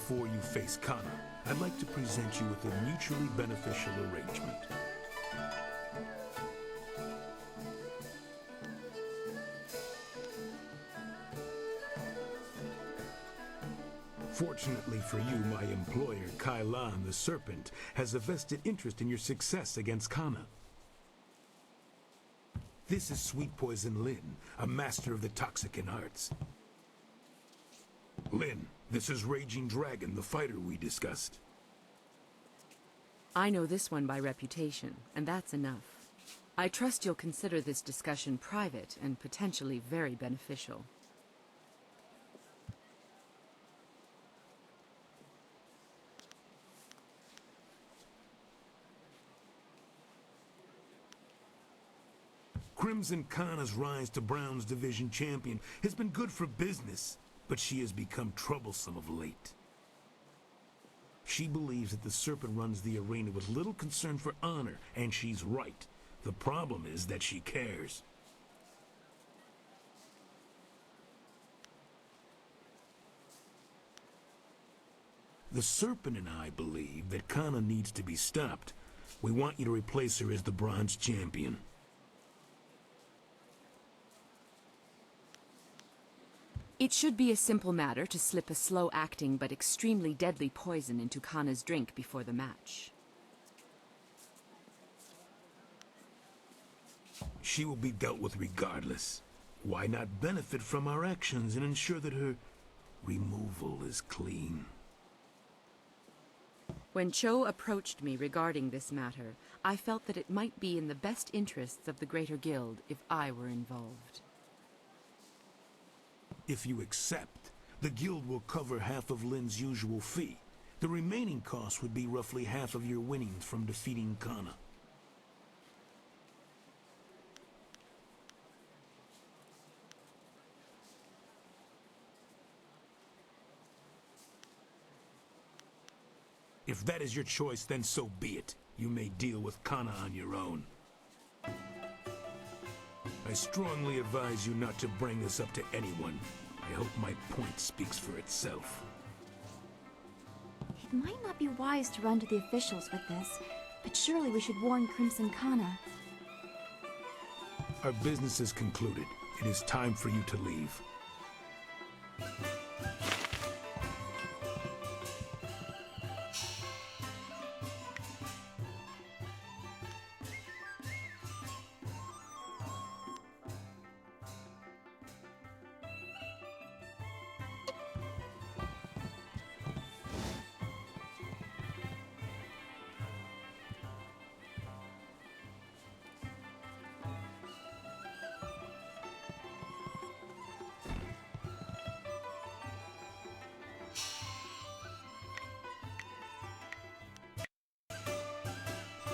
Before you face Kana, I'd like to present you with a mutually beneficial arrangement. Fortunately for you, my employer, Kailan the Serpent, has a vested interest in your success against Kana. This is Sweet Poison Lin, a master of the Toxicant arts. Lin, this is Raging Dragon, the fighter we discussed. I know this one by reputation, and that's enough. I trust you'll consider this discussion private and potentially very beneficial. Crimson Kana's rise to Brown's division champion has been good for business, but she has become troublesome of late. She believes that the Serpent runs the arena with little concern for honor, and she's right. The problem is that she cares. The Serpent and I believe that Kana needs to be stopped. We want you to replace her as the Bronze Champion. It should be a simple matter to slip a slow-acting but extremely deadly poison into Kana's drink before the match. She will be dealt with regardless. Why not benefit from our actions and ensure that her removal is clean? When Cho approached me regarding this matter, I felt that it might be in the best interests of the Greater Guild if I were involved. If you accept, the guild will cover half of Lin's usual fee. The remaining cost would be roughly half of your winnings from defeating Kana. If that is your choice, then so be it. You may deal with Kana on your own. I strongly advise you not to bring this up to anyone. I hope my point speaks for itself. It might not be wise to run to the officials with this, but surely we should warn Crimson Kana. Our business is concluded. It is time for you to leave.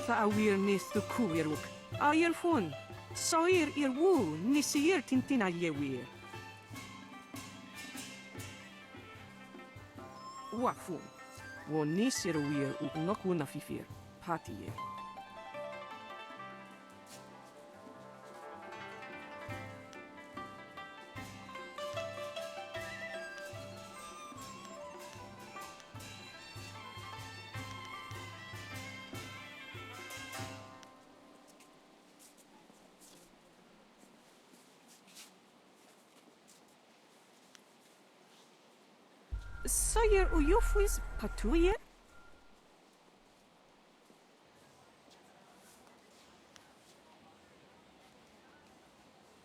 Tha awir nes tu kuiruk. Ayer fun. Soir wu nisir tintina yewir. Wafun. Wo nisir wir nokuna fifir. Patiye. Sayer uyufwis patuye?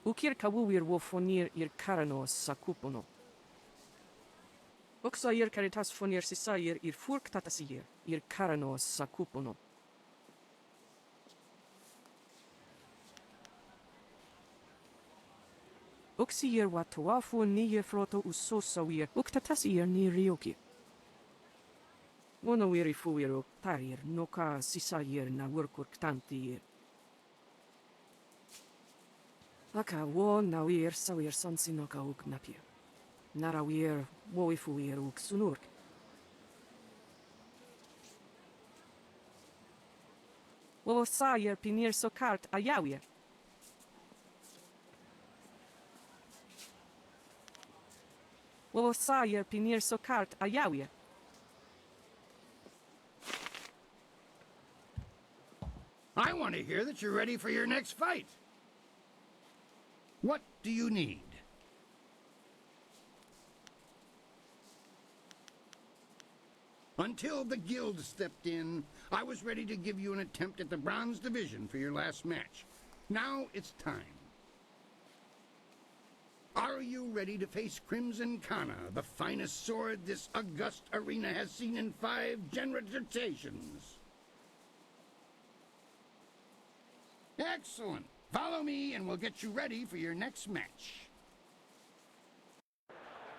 Ukir kawuir wofonir ir karanos sakupono. Oksayer caritas fonir sisayer ir furk tatasier ir karanos sakupono. Oksier watawafu niye froto usosawir uktatasier ni ryoki. Wonawiri fuiro tarir noka sisayer na workurktantier. Aka wo nawir sawir sansinoka uknapir. Narawir woifuir uk sunurk. Wo sayer pinir sokart ayawir. Wo sayer pinir sokart ayawir. I want to hear that you're ready for your next fight. What do you need? Until the guild stepped in, I was ready to give you an attempt at the bronze division for your last match. Now it's time. Are you ready to face Crimson Kana, the finest sword this august arena has seen in 5 generations? Excellent. Follow me and we'll get you ready for your next match.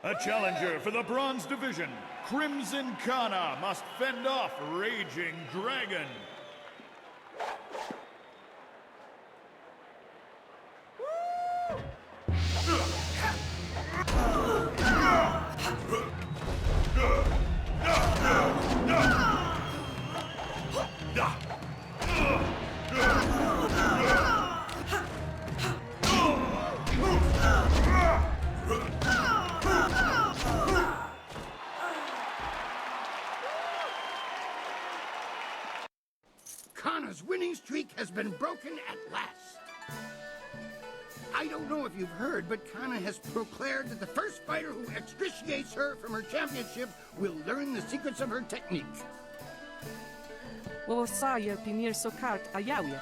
A challenger for the Bronze Division, Crimson Kana must fend off Raging Dragon. Kana's winning streak has been broken at last. I don't know if you've heard, but Kana has proclaimed that the first fighter who extriciates her from her championship will learn the secrets of her technique. Wo sayer pinir sokart ayawir.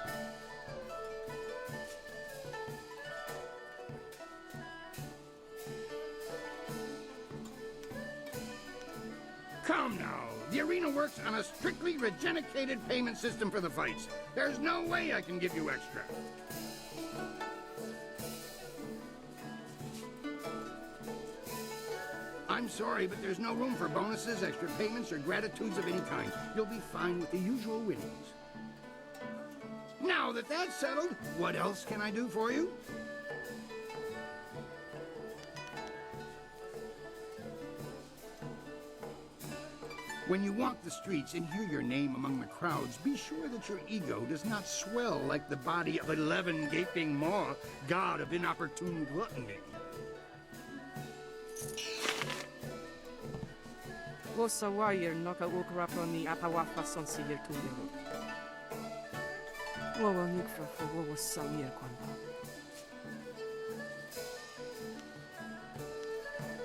Come now, the arena works on a strictly regenicated payment system for the fights. There's no way I can give you extra. I'm sorry, but there's no room for bonuses, extra payments, or gratitudes of any kind. You'll be fine with the usual winnings. Now that that's settled, what else can I do for you? When you walk the streets and hear your name among the crowds, be sure that your ego does not swell like the body of 11 gaping maw, god of inopportune gluttony. Wo sawayer noka ukraponi apawafa sonsiyer tuyero. Wo nikfa fo wo sawier kwanda.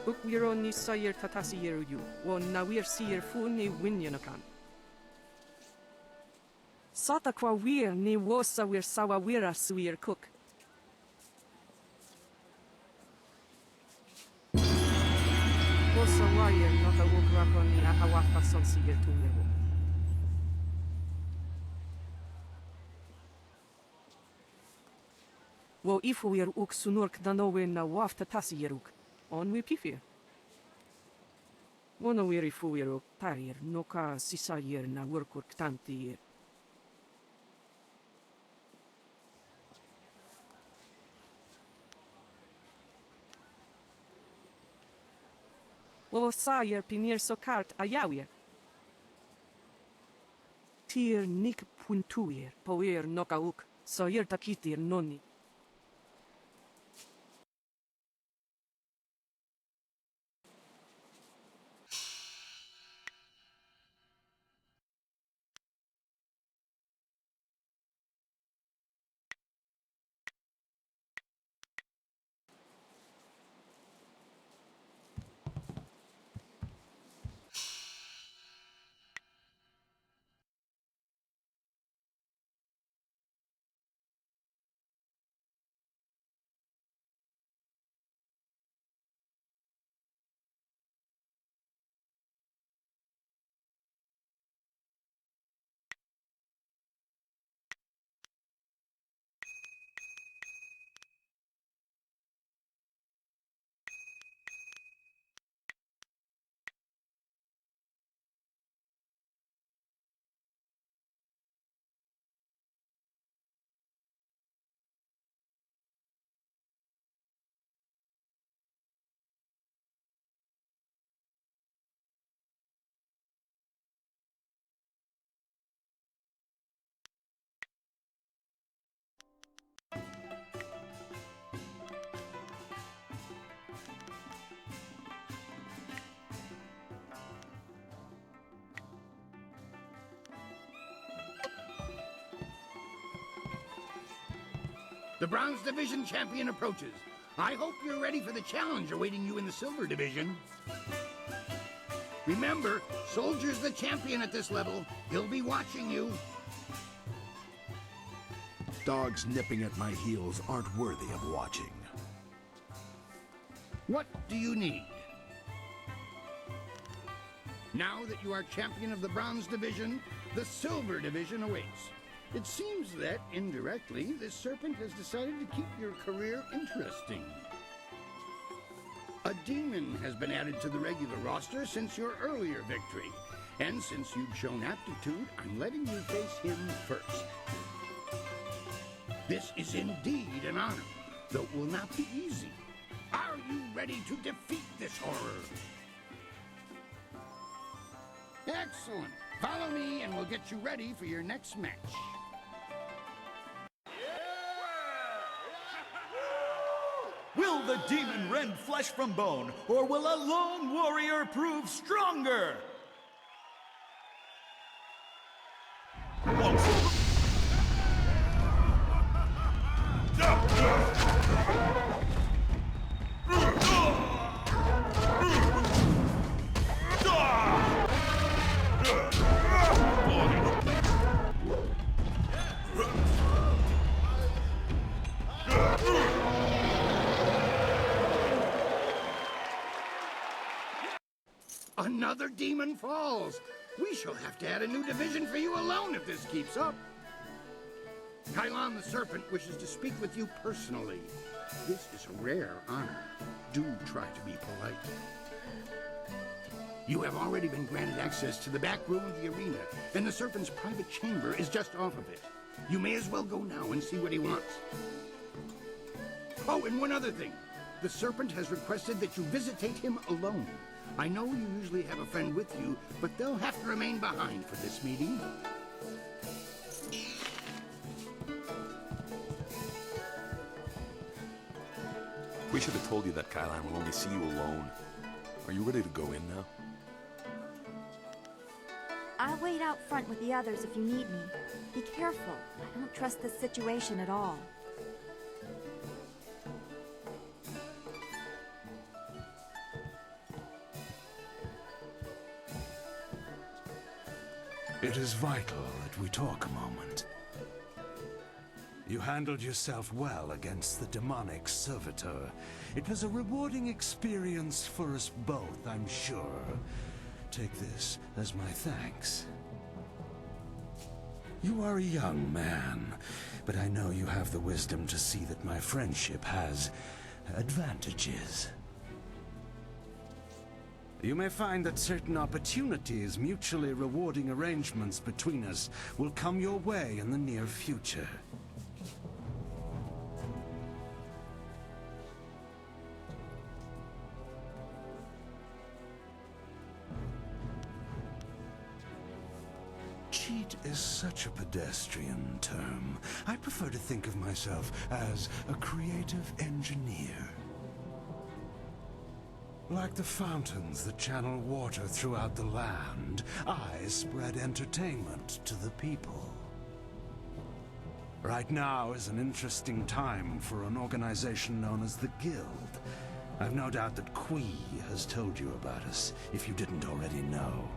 Ukwiro ni sayer tatasiyer yu, wo nawir siyer fu ni winyanakan. Sata kwa wir ni wo sawir sawawira suyer cook. Wo sawayer noka ukraponi apawafa sonsiyer tuyero. Wo ifuyer uk sunurk danowe na waf tatasiyeruk. On we pifir. Wono wiri fuiro tarir noka sisayer na workur ktantier. O sair pinir so kart a jawier. Tir nik puntuir, poir nokauk, soir takitir noni. The Bronze Division champion approaches. I hope you're ready for the challenge awaiting you in the Silver Division. Remember, Soldier's the champion at this level. He'll be watching you. Dogs nipping at my heels aren't worthy of watching. What do you need? Now that you are champion of the Bronze Division, the Silver Division awaits. It seems that, indirectly, this serpent has decided to keep your career interesting. A demon has been added to the regular roster since your earlier victory. And since you've shown aptitude, I'm letting you face him first. This is indeed an honor, though it will not be easy. Are you ready to defeat this horror? Excellent. Follow me and we'll get you ready for your next match. Will the demon rend flesh from bone, or will a lone warrior prove stronger? Another demon falls. We shall have to add a new division for you alone if this keeps up. Kylon the Serpent wishes to speak with you personally. This is a rare honor. Do try to be polite. You have already been granted access to the back room of the arena, and the Serpent's private chamber is just off of it. You may as well go now and see what he wants. Oh, and one other thing. The Serpent has requested that you visitate him alone. I know you usually have a friend with you, but they'll have to remain behind for this meeting. We should have told you that Kylon will only see you alone. Are you ready to go in now? I'll wait out front with the others if you need me. Be careful. I don't trust this situation at all. It is vital that we talk a moment. You handled yourself well against the demonic servitor. It was a rewarding experience for us both, I'm sure. Take this as my thanks. You are a young man, but I know you have the wisdom to see that my friendship has advantages. You may find that certain opportunities, mutually rewarding arrangements between us, will come your way in the near future. cheat is such a pedestrian term. I prefer to think of myself as a creative engineer. Like the fountains that channel water throughout the land, I spread entertainment to the people. Right now is an interesting time for an organization known as the Guild. I've no doubt that Kui has told you about us, if you didn't already know.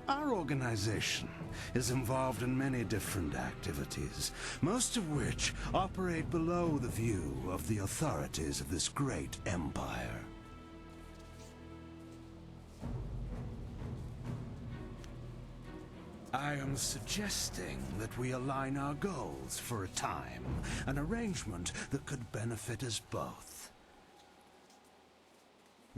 Our organization is involved in many different activities, most of which operate below the view of the authorities of this great empire. I am suggesting that we align our goals for a time, an arrangement that could benefit us both.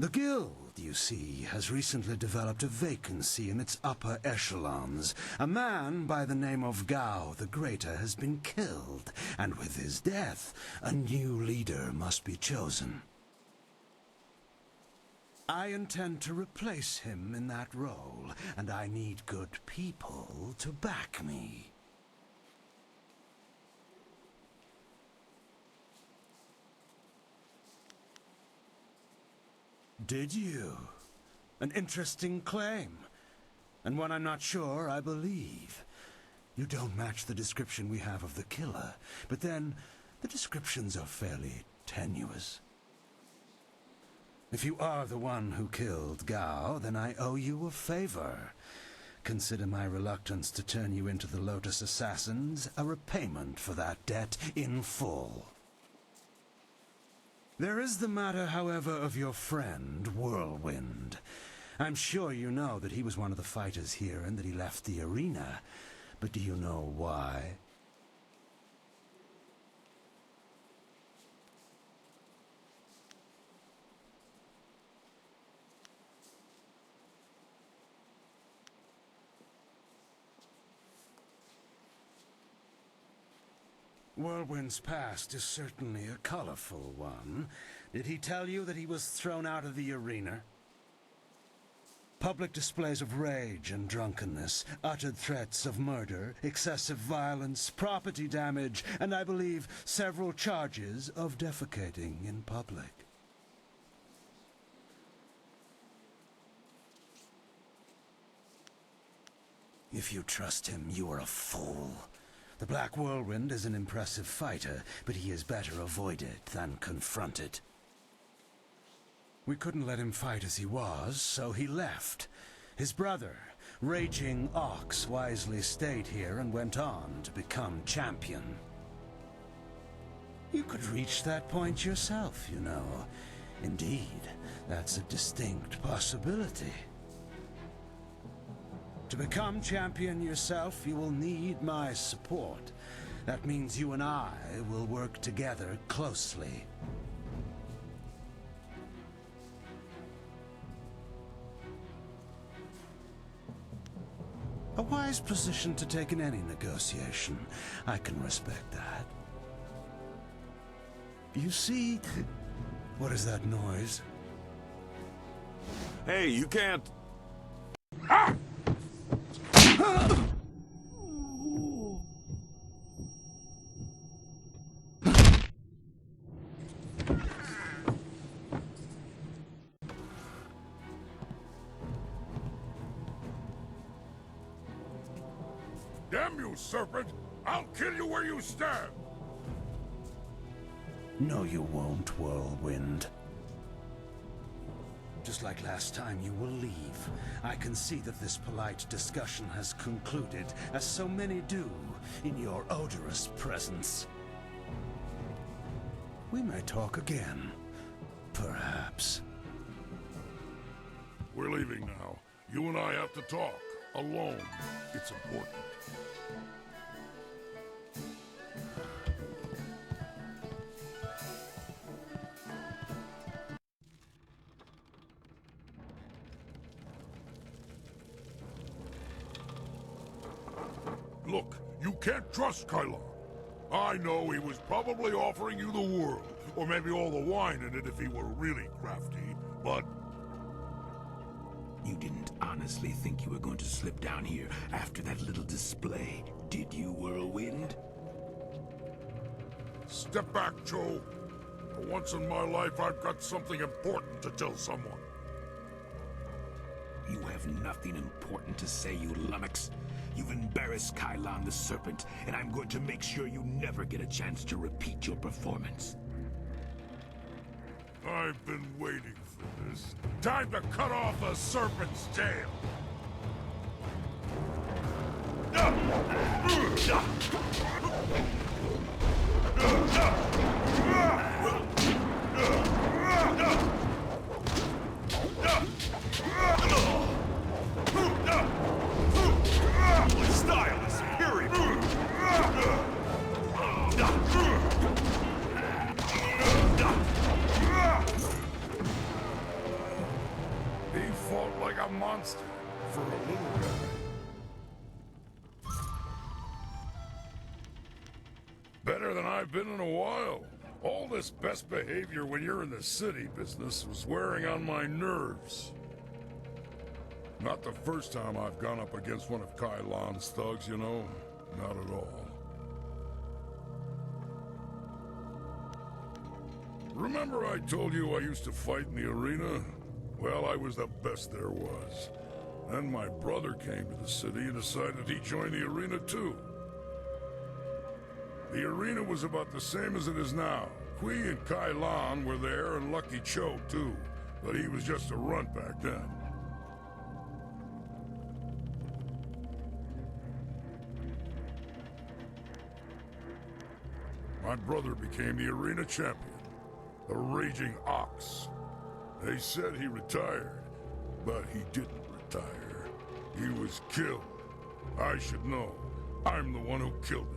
The Guild, you see, has recently developed a vacancy in its upper echelons. A man by the name of Gao the Greater has been killed, and with his death, a new leader must be chosen. I intend to replace him in that role, and I need good people to back me. Did you? An interesting claim, and one I'm not sure I believe. You don't match the description we have of the killer, but then the descriptions are fairly tenuous. If you are the one who killed Gao, then I owe you a favor. Consider my reluctance to turn you into the Lotus Assassins a repayment for that debt in full. There is the matter, however, of your friend, Whirlwind. I'm sure you know that he was one of the fighters here and that he left the arena. But do you know why? Whirlwind's past is certainly a colorful one. Did he tell you that he was thrown out of the arena? Public displays of rage and drunkenness, uttered threats of murder, excessive violence, property damage, and I believe several charges of defecating in public. If you trust him, you are a fool. The Black Whirlwind is an impressive fighter, but he is better avoided than confronted. We couldn't let him fight as he was, so he left. His brother, Raging Ox, wisely stayed here and went on to become champion. You could reach that point yourself, you know. Indeed, that's a distinct possibility. To become champion yourself, you will need my support. That means you and I will work together closely. A wise position to take in any negotiation. I can respect that. You see... What is that noise? Hey, you can't... Damn you, serpent! I'll kill you where you stand! No, you won't, Whirlwind. Just like last time, you will leave. I can see that this polite discussion has concluded, as so many do, in your odorous presence. We may talk again, perhaps. We're leaving now. You and I have to talk. Alone. It's important. Look, you can't trust Kylon. I know he was probably offering you the world, or maybe all the wine in it if he were really crafty, but... You didn't honestly think you were going to slip down here after that little display, did you, Whirlwind? Step back, Joe. For once in my life, I've got something important to tell someone. You have nothing important to say, you lummox. You've embarrassed Kylon the Serpent, and I'm going to make sure you never get a chance to repeat your performance. I've been waiting for this. Time to cut off the serpent's tail! My style is superior! He fought like a monster for a little guy. Better than I've been in a while. All this best behavior when you're in the city business was wearing on my nerves. Not the first time I've gone up against one of Kylon's thugs, you know. Not at all. Remember I told you I used to fight in the arena? Well, I was the best there was. Then my brother came to the city and decided he'd join the arena too. The arena was about the same as it is now. Kui and Kylon were there, and Lucky Cho too. But he was just a runt back then. My brother became the arena champion, the Raging Ox. They said he retired, but he didn't retire. He was killed. I should know. I'm the one who killed him.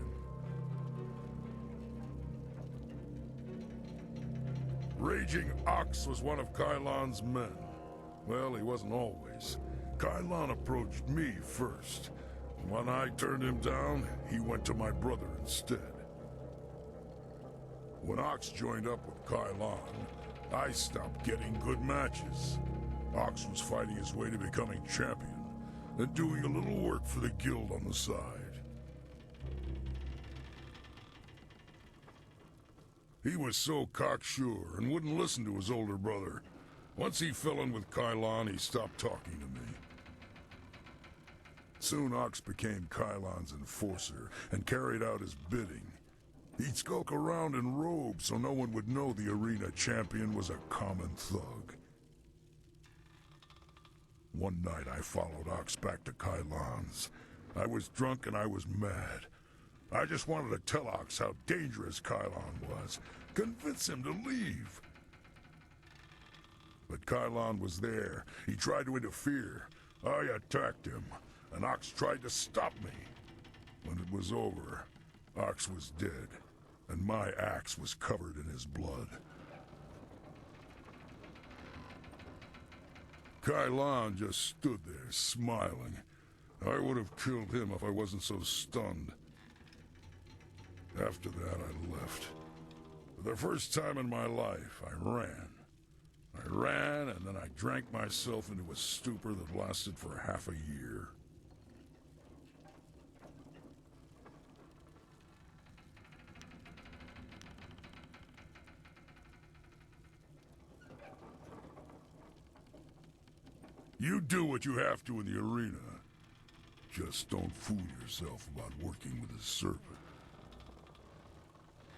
Raging Ox was one of Kylon's men. Well, he wasn't always. Kylon approached me first. When I turned him down, he went to my brother instead. When Ox joined up with Kylon, I stopped getting good matches. Ox was fighting his way to becoming champion, and doing a little work for the guild on the side. He was so cocksure and wouldn't listen to his older brother. Once he fell in with Kylon, he stopped talking to me. Soon Ox became Kylon's enforcer and carried out his bidding. He'd skulk around in robes so no one would know the arena champion was a common thug. One night I followed Ox back to Kylon's. I was drunk and I was mad. I just wanted to tell Ox how dangerous Kylon was, convince him to leave. But Kylon was there. He tried to interfere. I attacked him, and Ox tried to stop me. When it was over, Ox was dead, and my axe was covered in his blood. Kylon just stood there, smiling. I would have killed him if I wasn't so stunned. After that, I left. For the first time in my life, I ran. I ran, and then I drank myself into a stupor that lasted for half a year. You do what you have to in the arena. Just don't fool yourself about working with a serpent.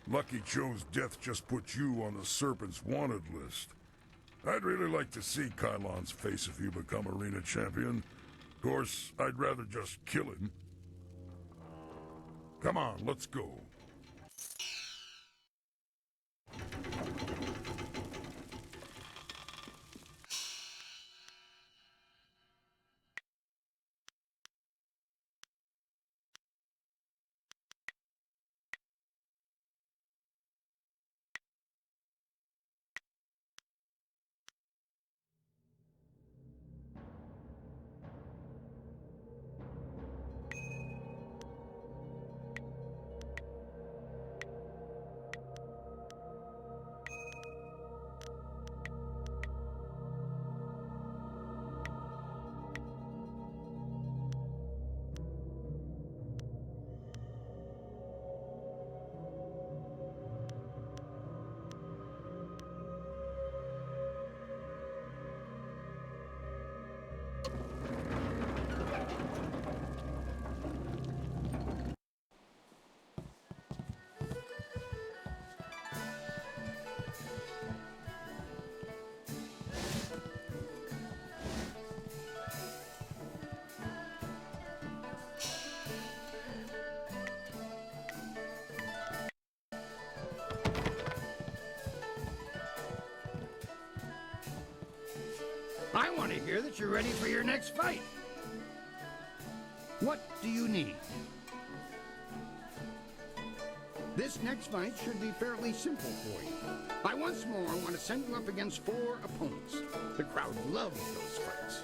Lucky Cho's death just put you on the Serpent's wanted list. I'd really like to see Kylon's face if you become arena champion. Of course, I'd rather just kill him. Come on, let's go. I want to hear that you're ready for your next fight. What do you need? This next fight should be fairly simple for you. I once more want to send you up against 4 opponents. The crowd loves those fights.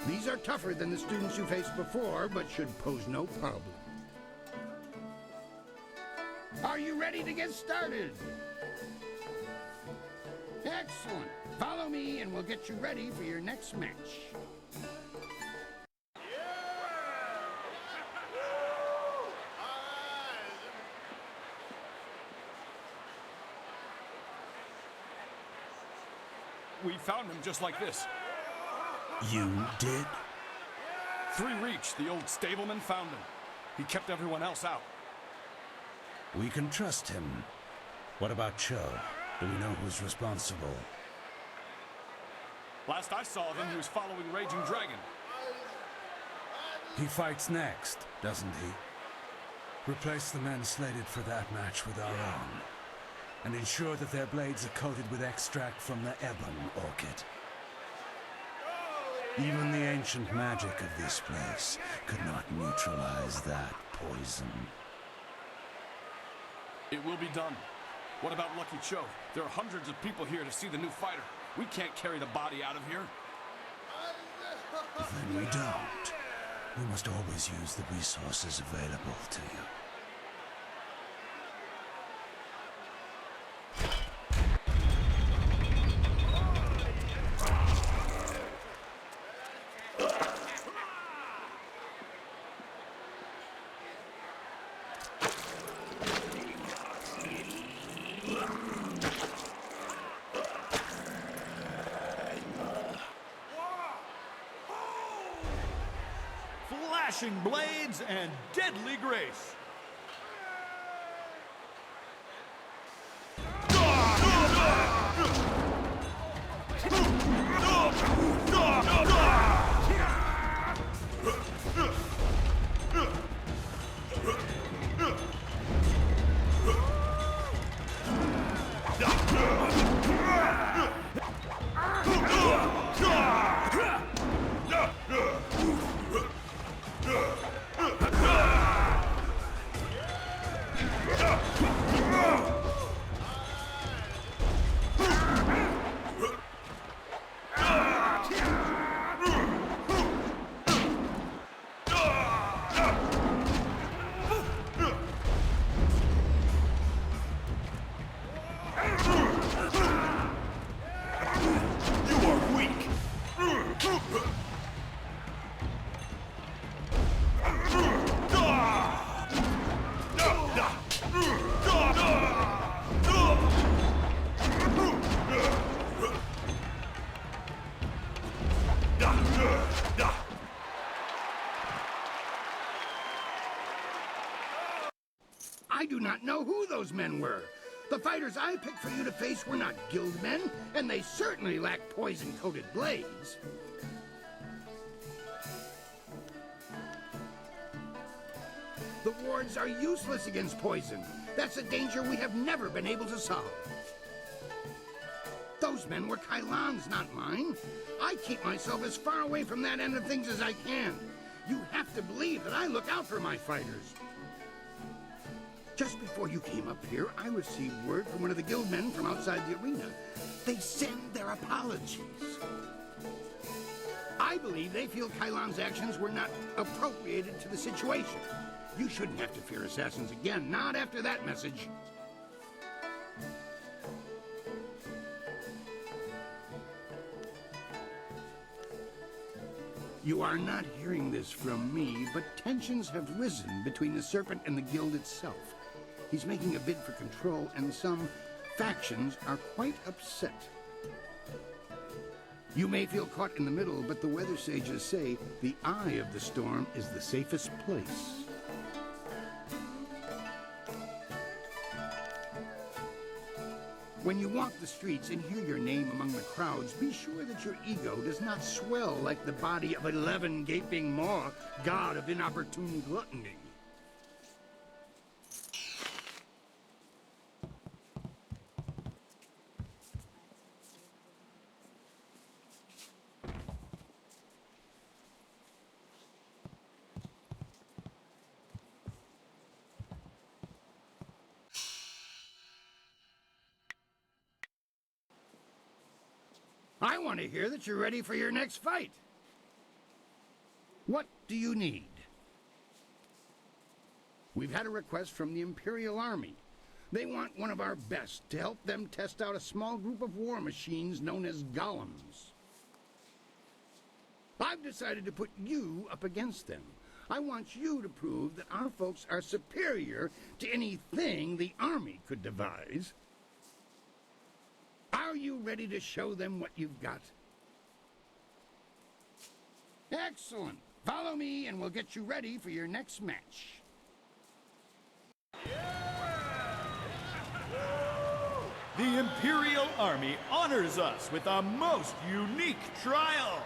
These are tougher than the students you faced before, but should pose no problem. Are you ready to get started? Excellent. Follow me and we'll get you ready for your next match. We found him just like this. You did? 3 Reach, the old stableman, found him. He kept everyone else out. We can trust him. What about Cho? Do we know who's responsible? Last I saw of him, he was following Raging Dragon. He fights next, doesn't he? Replace the men slated for that match with our own, and ensure that their blades are coated with extract from the ebon orchid. Even the ancient magic of this place could not neutralize that poison. It will be done. What about Lucky Cho? There are hundreds of people here to see the new fighter. We can't carry the body out of here. Then we don't. We must always use the resources available to you. Flashing blades and deadly grace. I do not know who those men were. The fighters I picked for you to face were not guild men, and they certainly lacked poison-coated blades. The wards are useless against poison. That's a danger we have never been able to solve. Those men were Kailan's, not mine. I keep myself as far away from that end of things as I can. You have to believe that I look out for my fighters. Just before you came up here, I received word from one of the guild men from outside the arena. They send their apologies. I believe they feel Kailan's actions were not appropriated to the situation. You shouldn't have to fear assassins again, not after that message. You are not hearing this from me, but tensions have risen between the Serpent and the guild itself. He's making a bid for control, and some factions are quite upset. You may feel caught in the middle, but the weather sages say the eye of the storm is the safest place. When you walk the streets and hear your name among the crowds, be sure that your ego does not swell like the body of 11 gaping maw, god of inopportune gluttony. I want to hear that you're ready for your next fight. What do you need? We've had a request from the Imperial Army. They want one of our best to help them test out a small group of war machines known as golems. I've decided to put you up against them. I want you to prove that our folks are superior to anything the Army could devise. Are you ready to show them what you've got? Excellent. Follow me and we'll get you ready for your next match. The Imperial Army honors us with a most unique trial.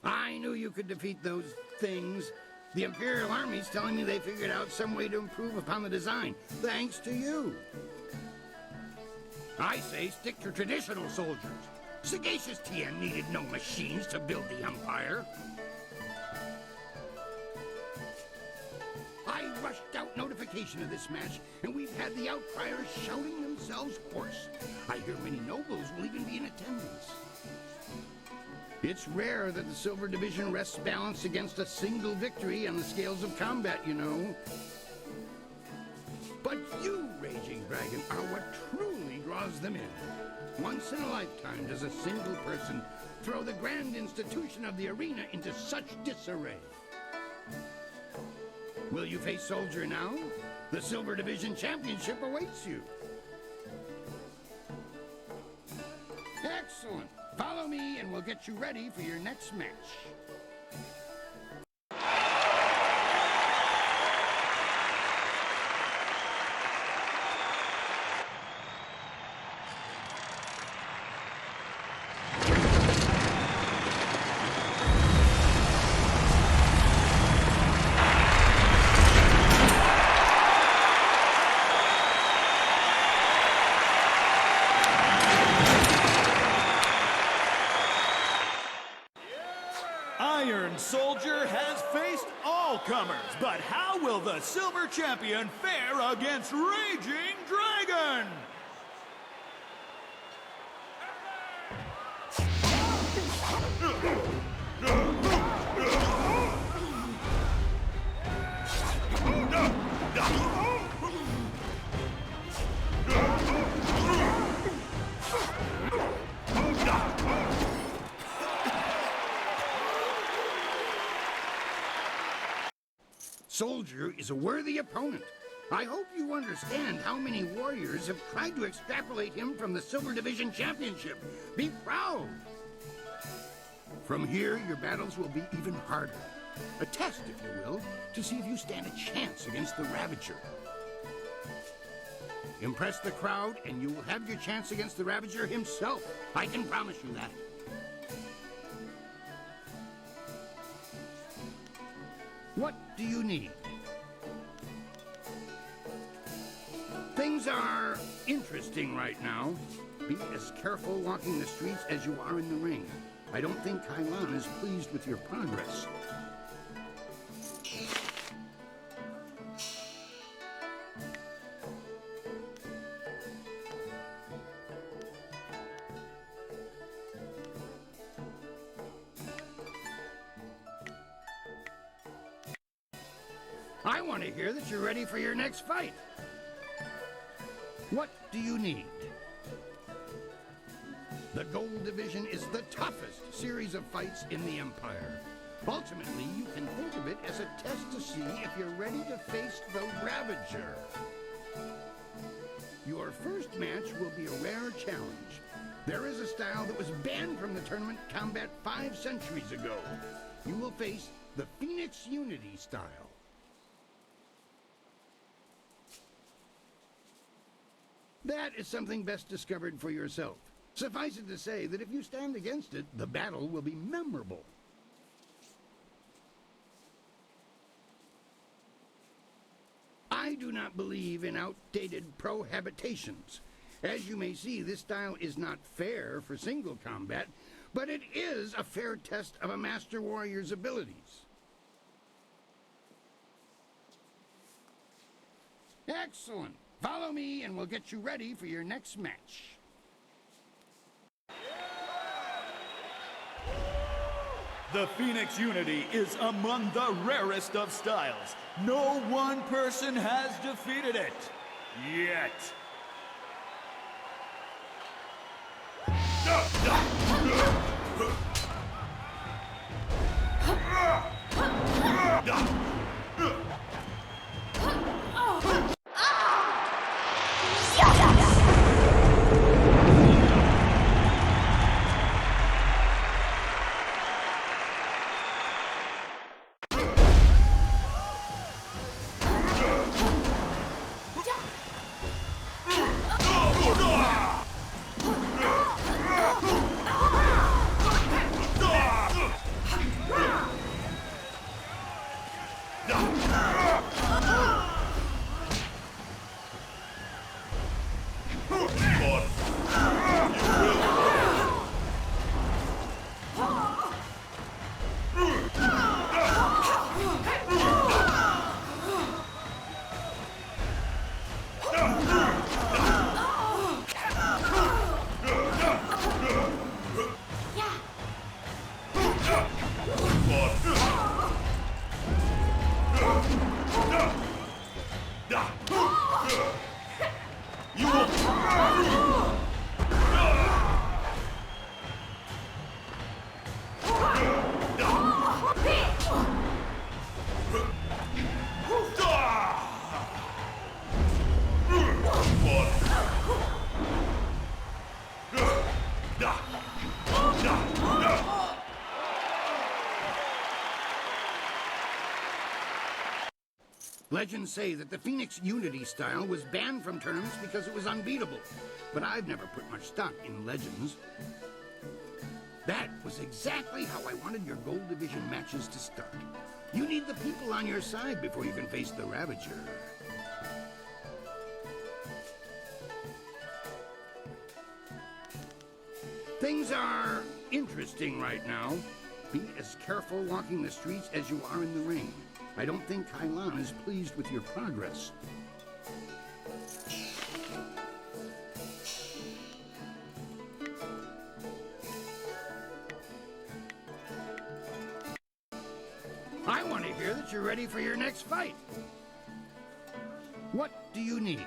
I knew you could defeat those things. The Imperial Army's telling me they figured out some way to improve upon the design, thanks to you. I say stick to traditional soldiers. Sagacious Tien needed no machines to build the Empire. I rushed out notification of this match, and we've had the outcriers shouting themselves hoarse. I hear many nobles will even be in attendance. It's rare that the Silver Division rests balanced against a single victory on the scales of combat, you know. But you, Raging Dragon, are what truly draws them in. Once in a lifetime does a single person throw the grand institution of the arena into such disarray. Will you face Soldier now? The Silver Division Championship awaits you. Excellent. Follow me and we'll get you ready for your next match. Iron Soldier has faced all comers, but how will the Silver Champion fare against Raging Dragon? Soldier is a worthy opponent. I hope you understand how many warriors have tried to extrapolate him from the Silver Division Championship. Be proud! From here, your battles will be even harder. A test, if you will, to see if you stand a chance against the Ravager. Impress the crowd, and you will have your chance against the Ravager himself. I can promise you that. What do you need? Things are interesting right now. Be as careful walking the streets as you are in the ring. I don't think Kailan is pleased with your progress. I want to hear that you're ready for your next fight. What do you need? The Gold Division is the toughest series of fights in the Empire. Ultimately, you can think of it as a test to see if you're ready to face the Ravager. Your first match will be a rare challenge. There is a style that was banned from the tournament combat 5 centuries ago. You will face the Phoenix Unity style. That is something best discovered for yourself. Suffice it to say that if you stand against it, the battle will be memorable. I do not believe in outdated prohabitations. As you may see, this style is not fair for single combat, but it is a fair test of a master warrior's abilities. Excellent. Follow me and we'll get you ready for your next match. The Phoenix Unity is among the rarest of styles. No one person has defeated it. Yet. Legends say that the Phoenix Unity style was banned from tournaments because it was unbeatable, but I've never put much stock in legends. That was exactly how I wanted your Gold Division matches to start. You need the people on your side before you can face the Ravager. Things are interesting right now. Be as careful walking the streets as you are in the ring. I don't think Kailan is pleased with your progress. I want to hear that you're ready for your next fight. What do you need?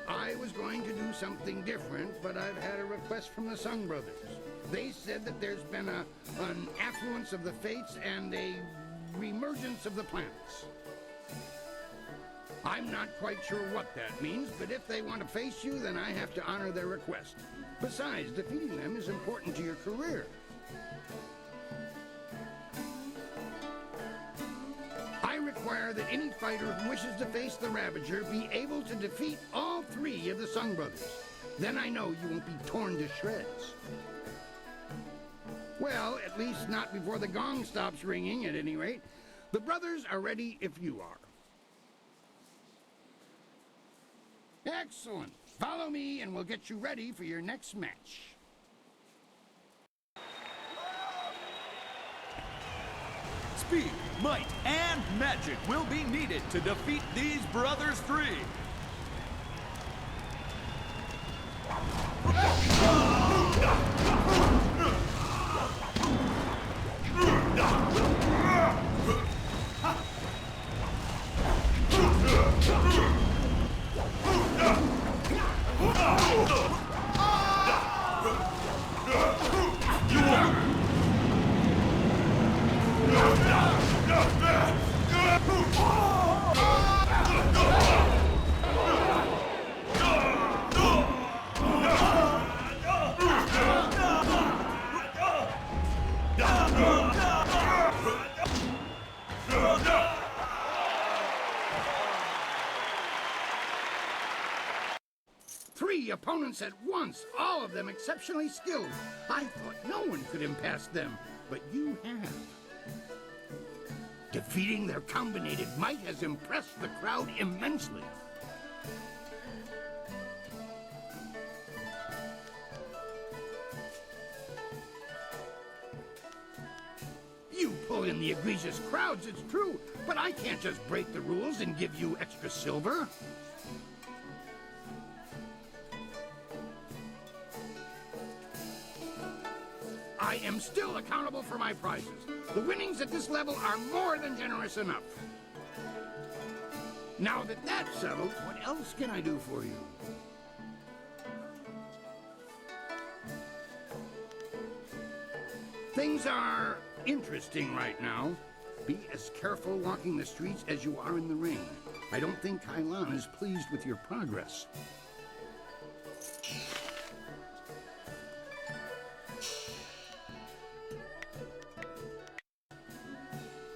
I was going to do something different, but I've had a request from the Sung Brothers. They said that there's been an affluence of the fates and a reemergence of the planets. I'm not quite sure what that means, but if they want to face you, then I have to honor their request. Besides, defeating them is important to your career. I require that any fighter who wishes to face the Ravager be able to defeat all three of the Sung Brothers. Then I know you won't be torn to shreds. Well, at least not before the gong stops ringing, at any rate. The brothers are ready if you are. Excellent. Follow me and we'll get you ready for your next match. Speed, might, and magic will be needed to defeat these brothers three. 3 opponents at once, all of them exceptionally skilled. I thought no one could impass them, but you have. Defeating their combined might has impressed the crowd immensely. You pull in the egregious crowds, it's true, but I can't just break the rules and give you extra silver. I am still accountable for my prizes. The winnings at this level are more than generous enough. Now that that's settled, what else can I do for you? Things are interesting right now. Be as careful walking the streets as you are in the ring. I don't think Kailan is pleased with your progress.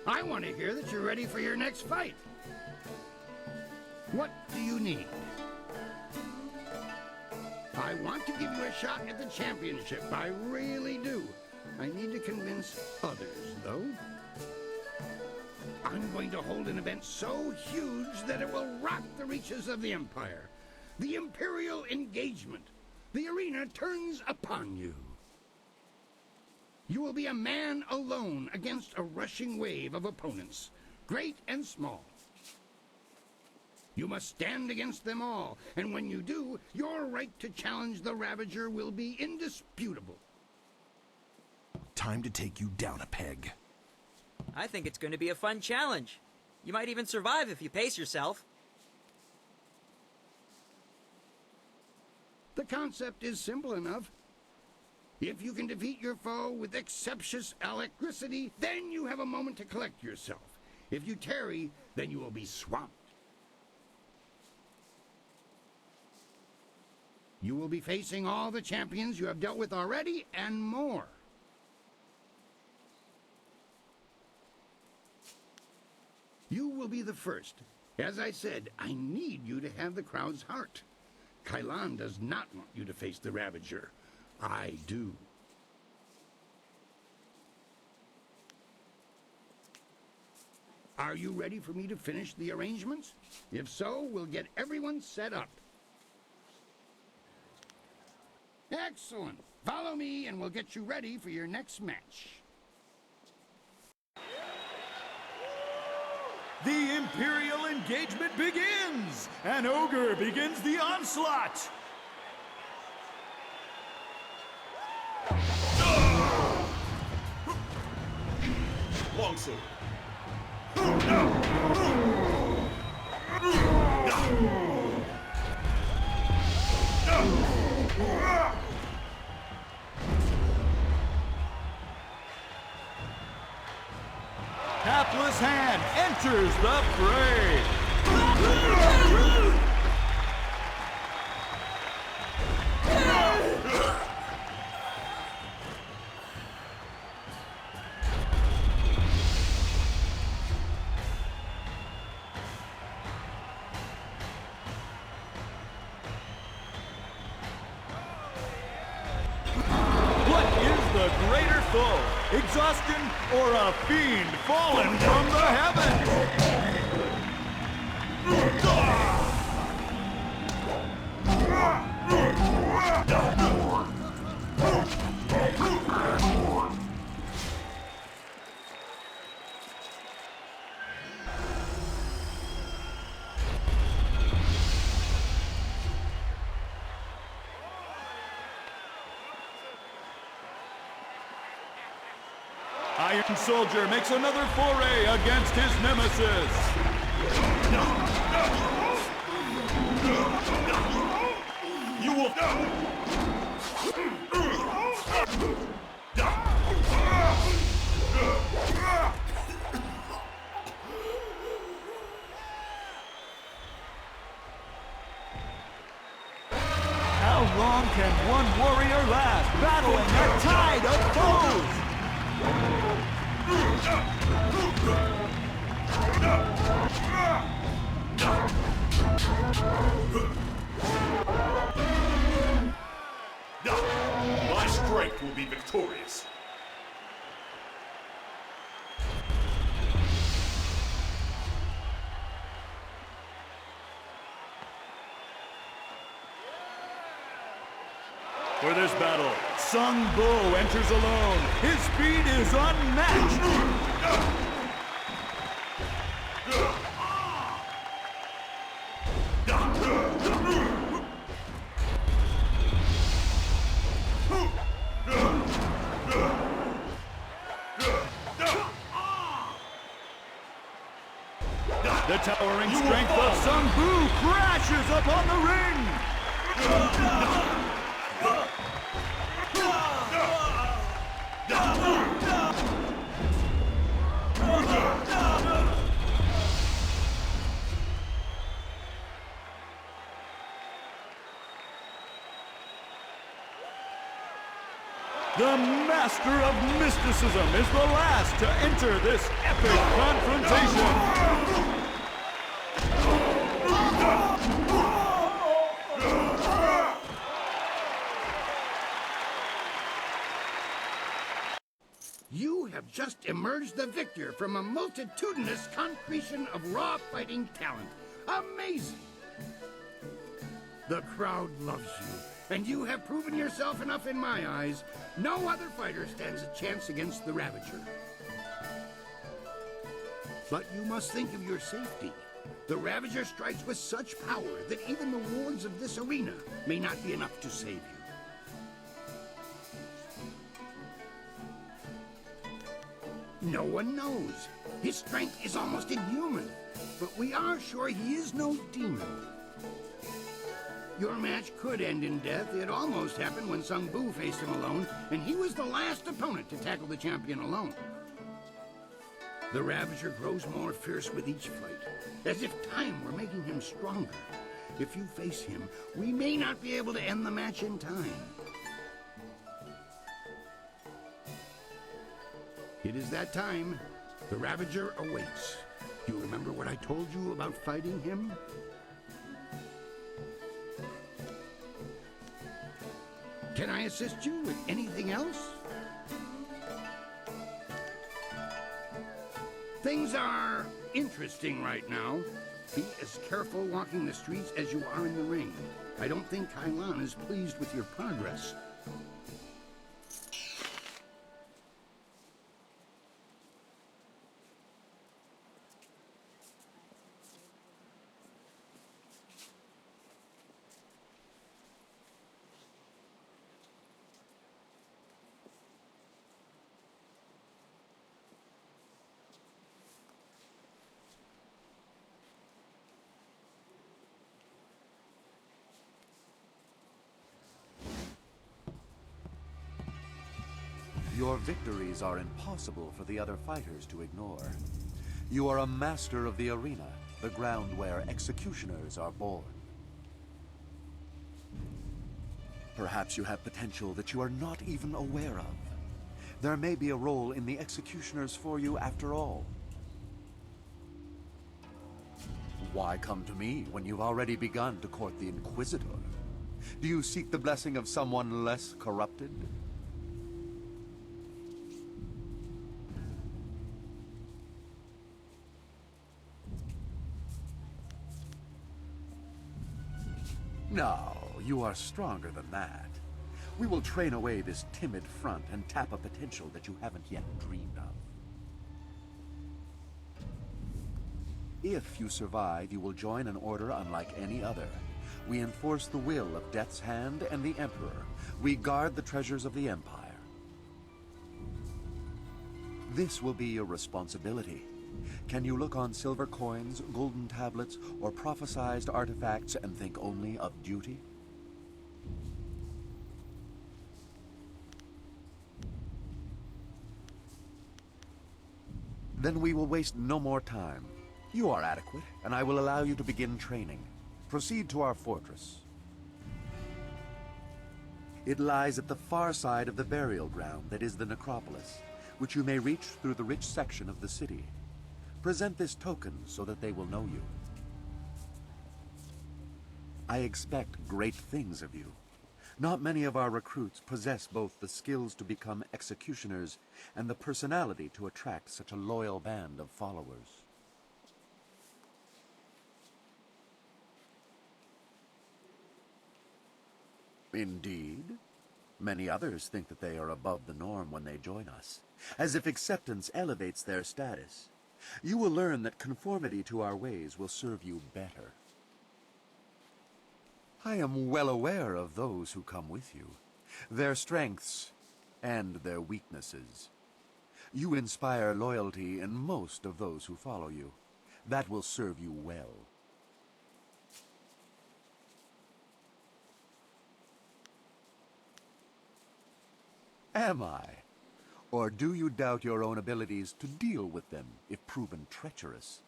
I want to hear that you're ready for your next fight. What do you need? I want to give you a shot at the championship. I really do. I need to convince others, though. I'm going to hold an event so huge that it will rock the reaches of the Empire. The Imperial Engagement. The arena turns upon you. You will be a man alone against a rushing wave of opponents, great and small. You must stand against them all, and when you do, your right to challenge the Ravager will be indisputable. Time to take you down a peg. I think it's going to be a fun challenge. You might even survive if you pace yourself. The concept is simple enough. If you can defeat your foe with exceptious alacrity, then you have a moment to collect yourself. If you tarry, then you will be swamped. You will be facing all the champions you have dealt with already, and more. You will be the first. As I said, I need you to have the crowd's heart. Kailan does not want you to face the Ravager. I do. Are you ready for me to finish the arrangements? If so, we'll get everyone set up. Excellent. Follow me and we'll get you ready for your next match. The Imperial engagement begins! An ogre begins the onslaught! Longsword. Hapless Hand enters the fray! What is the greater foe? Exhaustion or a fiend fallen from the heavens? Iron Soldier makes another foray against his nemesis. You will... How long can one warrior last, battling a tide of foes? strength will be victorious. For this battle, Sung Bu enters alone. His speed is unmatched. The towering strength of Sung Bu crashes upon the ring. The Master of Mysticism is the last to enter this epic confrontation. You have just emerged the victor from a multitudinous concretion of raw fighting talent. Amazing! The crowd loves you, and you have proven yourself enough in my eyes. No other fighter stands a chance against the Ravager. But you must think of your safety. The Ravager strikes with such power that even the wards of this arena may not be enough to save you. No one knows. His strength is almost inhuman, but we are sure he is no demon. Your match could end in death. It almost happened when Sung Bu faced him alone, and he was the last opponent to tackle the champion alone. The Ravager grows more fierce with each fight, as if time were making him stronger. If you face him, we may not be able to end the match in time. It is that time. The Ravager awaits. You remember what I told you about fighting him? Can I assist you with anything else? Things are interesting right now. Be as careful walking the streets as you are in the ring. I don't think Kailan is pleased with your progress. Your victories are impossible for the other fighters to ignore. You are a master of the arena, the ground where executioners are born. Perhaps you have potential that you are not even aware of. There may be a role in the executioners for you after all. Why come to me when you've already begun to court the Inquisitor? Do you seek the blessing of someone less corrupted? No, you are stronger than that. We will train away this timid front and tap a potential that you haven't yet dreamed of. If you survive, you will join an order unlike any other. We enforce the will of Death's Hand and the Emperor. We guard the treasures of the Empire. This will be your responsibility. Can you look on silver coins, golden tablets, or prophesized artifacts and think only of duty? Then we will waste no more time. You are adequate, and I will allow you to begin training. Proceed to our fortress. It lies at the far side of the burial ground that is the necropolis, which you may reach through the rich section of the city. Present this token so that they will know you. I expect great things of you. Not many of our recruits possess both the skills to become executioners and the personality to attract such a loyal band of followers. Indeed. Many others think that they are above the norm when they join us, as if acceptance elevates their status. You will learn that conformity to our ways will serve you better. I am well aware of those who come with you, their strengths and their weaknesses. You inspire loyalty in most of those who follow you. That will serve you well. Am I? Or do you doubt your own abilities to deal with them if proven treacherous?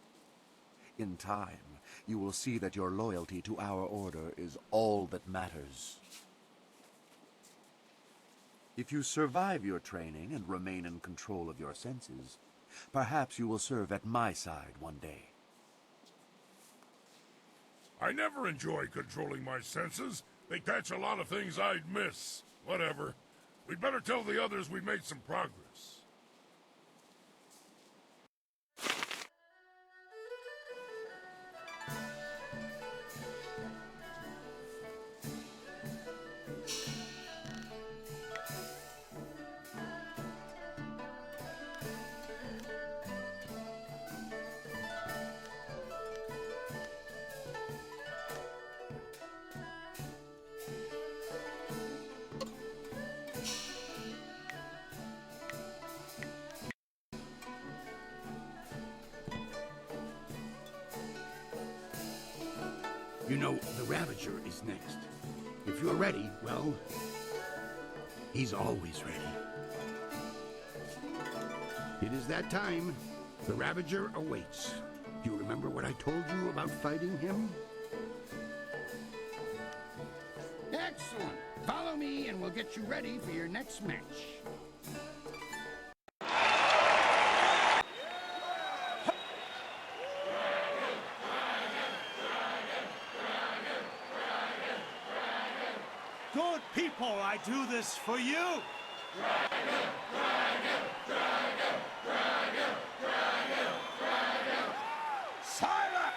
In time, you will see that your loyalty to our order is all that matters. If you survive your training and remain in control of your senses, perhaps you will serve at my side one day. I never enjoy controlling my senses. They catch a lot of things I'd miss. Whatever. We'd better tell the others we made some progress. You know, the Ravager is next. If you're ready, well, he's always ready. It is that time. The Ravager awaits. Do you remember what I told you about fighting him? Excellent. Follow me and we'll get you ready for your next match. Good people, I do this for you! Dragon, dragon, dragon, dragon, dragon, dragon. Silence!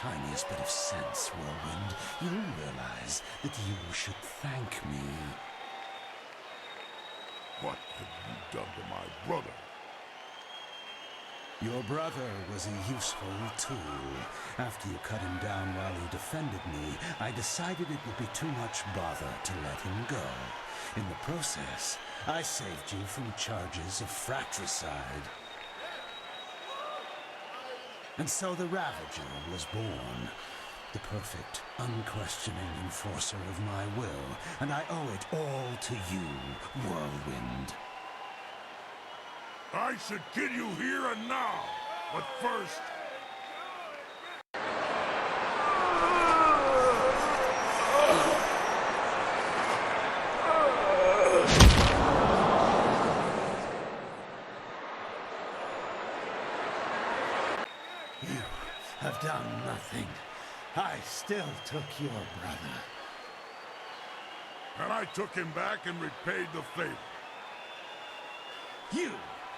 tiniest bit of sense, Whirlwind, you'll realize that you should thank me. What have you done to my brother? Your brother was a useful tool. After you cut him down while he defended me, I decided it would be too much bother to let him go. In the process, I saved you from charges of fratricide. And so the Ravager was born. The perfect, unquestioning enforcer of my will, and I owe it all to you, Whirlwind. I should kill you here and now, but first... You have done nothing. I still took your brother. And I took him back and repaid the favor. You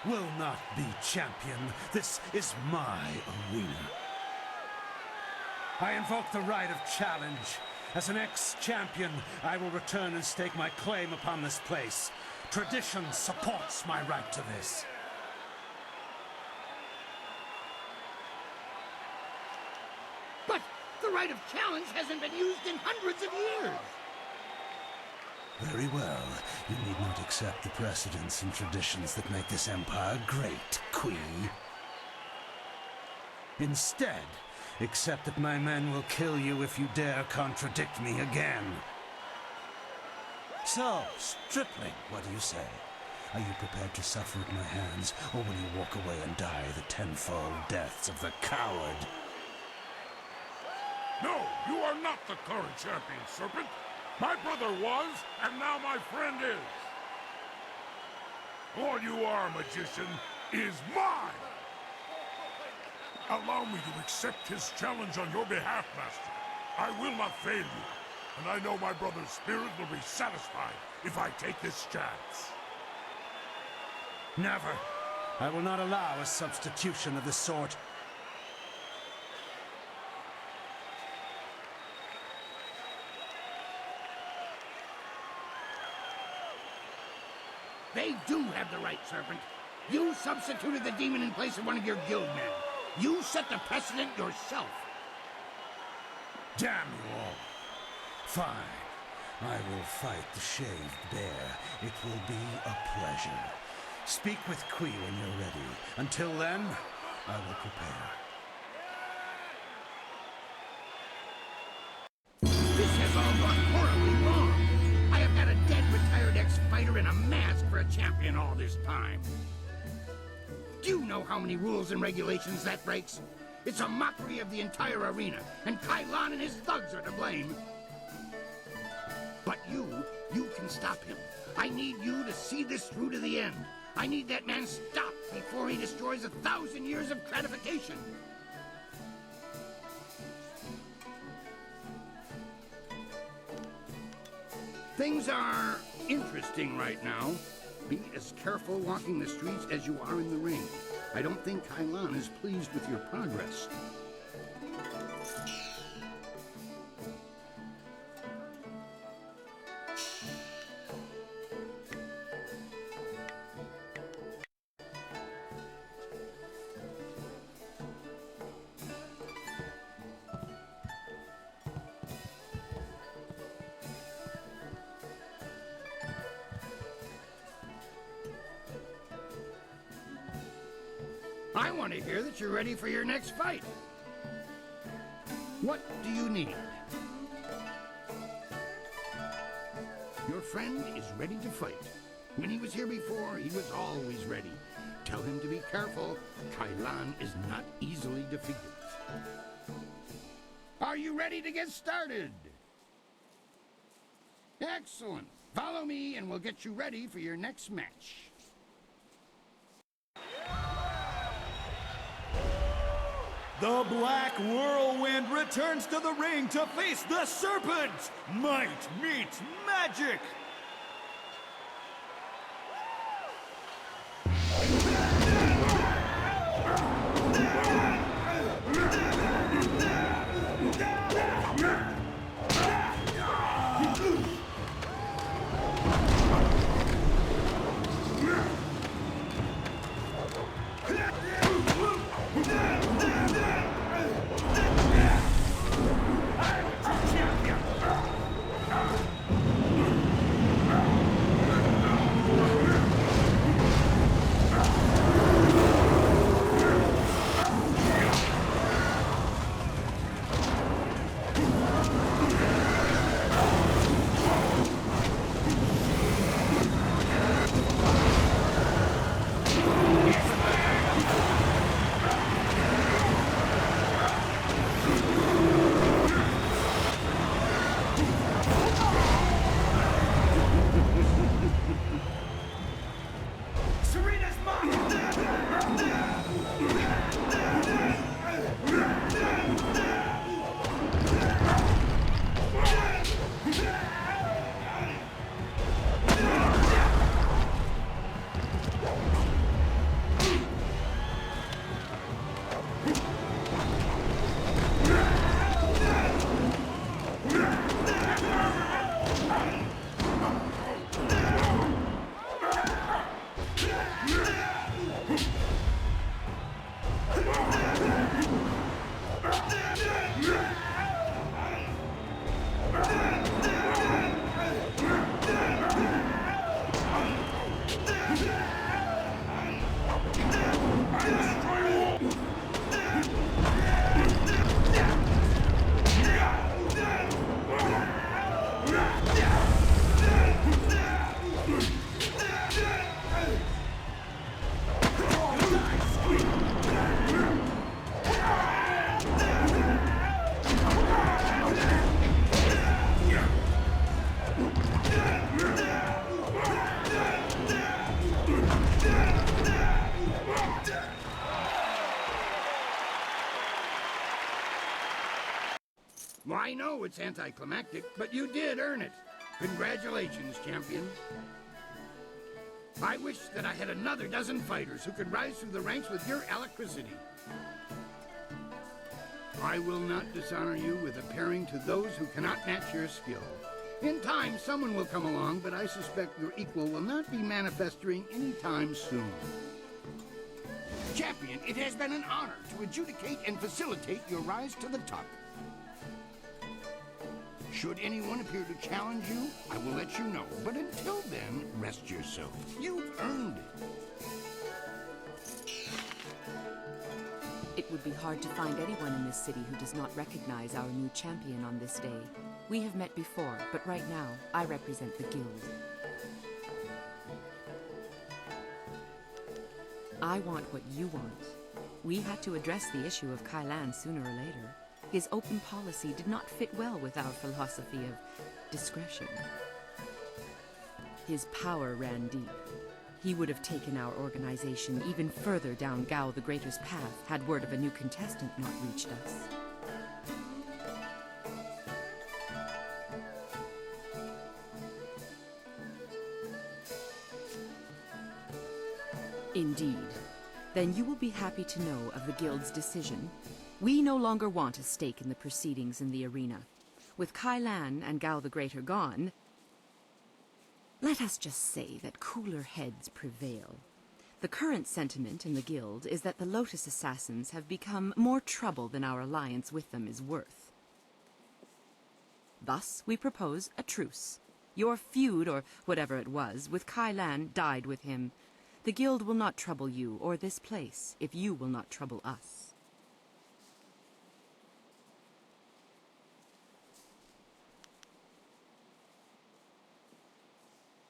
will not be champion. This is my arena. I invoke the right of challenge. As an ex-champion, I will return and stake my claim upon this place. Tradition supports my right to this. But the right of challenge hasn't been used in hundreds of years. Very well. You need not accept the precedents and traditions that make this empire great, Qui. Instead, accept that my men will kill you if you dare contradict me again. So, stripling, what do you say? Are you prepared to suffer at my hands, or will you walk away and die the tenfold deaths of the coward? No, you are not the current champion, Serpent. My brother was, and now my friend is. All you are, magician, is mine. Allow me to accept his challenge on your behalf, Master. I will not fail you, and I know my brother's spirit will be satisfied if I take this chance. Never. I will not allow a substitution of this sort. They do have the right, Serpent. You substituted the demon in place of one of your guild men. You set the precedent yourself. Damn you all. Fine. I will fight the shaved bear. It will be a pleasure. Speak with Qui when you're ready. Until then, I will prepare. This has all gone horribly wrong. I have had a dead retired ex-fighter in a mask for a champion all this time. Do you know how many rules and regulations that breaks? It's a mockery of the entire arena, and Kailan and his thugs are to blame. But you can stop him. I need you to see this through to the end. I need that man stopped before he destroys 1,000 years of gratification. Things are interesting right now. Be as careful walking the streets as you are in the ring. I don't think Kailan is pleased with your progress. I want to hear that you're ready for your next fight. What do you need? Your friend is ready to fight. When he was here before, he was always ready. Tell him to be careful. Kailan is not easily defeated. Are you ready to get started? Excellent. Follow me and we'll get you ready for your next match. The Black Whirlwind returns to the ring to face the Serpent! Might meets magic! Well, I know it's anticlimactic, but you did earn it. Congratulations, champion. I wish that I had another dozen fighters who could rise through the ranks with your alacrity. I will not dishonor you with appearing to those who cannot match your skill. In time, someone will come along, but I suspect your equal will not be manifesting anytime soon. Champion, it has been an honor to adjudicate and facilitate your rise to the top. Should anyone appear to challenge you, I will let you know. But until then, rest yourself. You've earned it. It would be hard to find anyone in this city who does not recognize our new champion on this day. We have met before, but right now, I represent the guild. I want what you want. We had to address the issue of Kailan sooner or later. His open policy did not fit well with our philosophy of discretion. His power ran deep. He would have taken our organization even further down Gao the Greater's path had word of a new contestant not reached us. Indeed. Then you will be happy to know of the Guild's decision. We no longer want a stake in the proceedings in the arena. With Kailan and Gao the Greater gone, let us just say that cooler heads prevail. The current sentiment in the Guild is that the Lotus Assassins have become more trouble than our alliance with them is worth. Thus, we propose a truce. Your feud, or whatever it was, with Kailan died with him. The Guild will not trouble you or this place if you will not trouble us.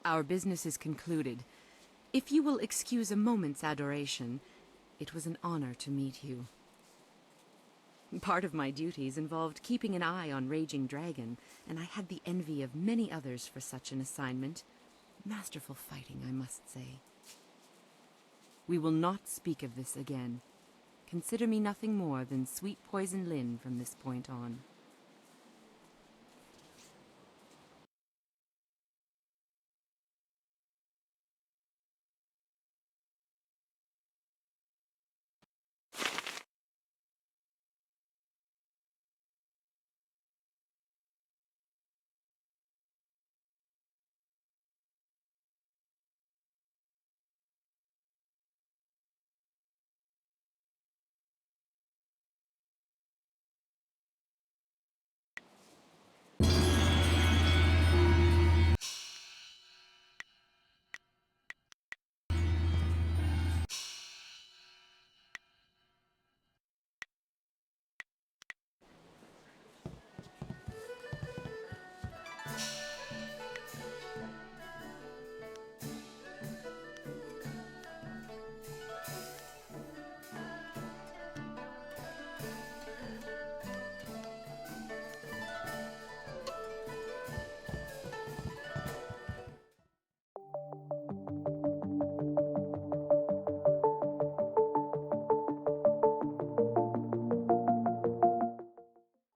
Our business is concluded. If you will excuse a moment's adoration, it was an honor to meet you. Part of my duties involved keeping an eye on Raging Dragon, and I had the envy of many others for such an assignment. Masterful fighting, I must say. We will not speak of this again. Consider me nothing more than Sweet Poison Lin from this point on.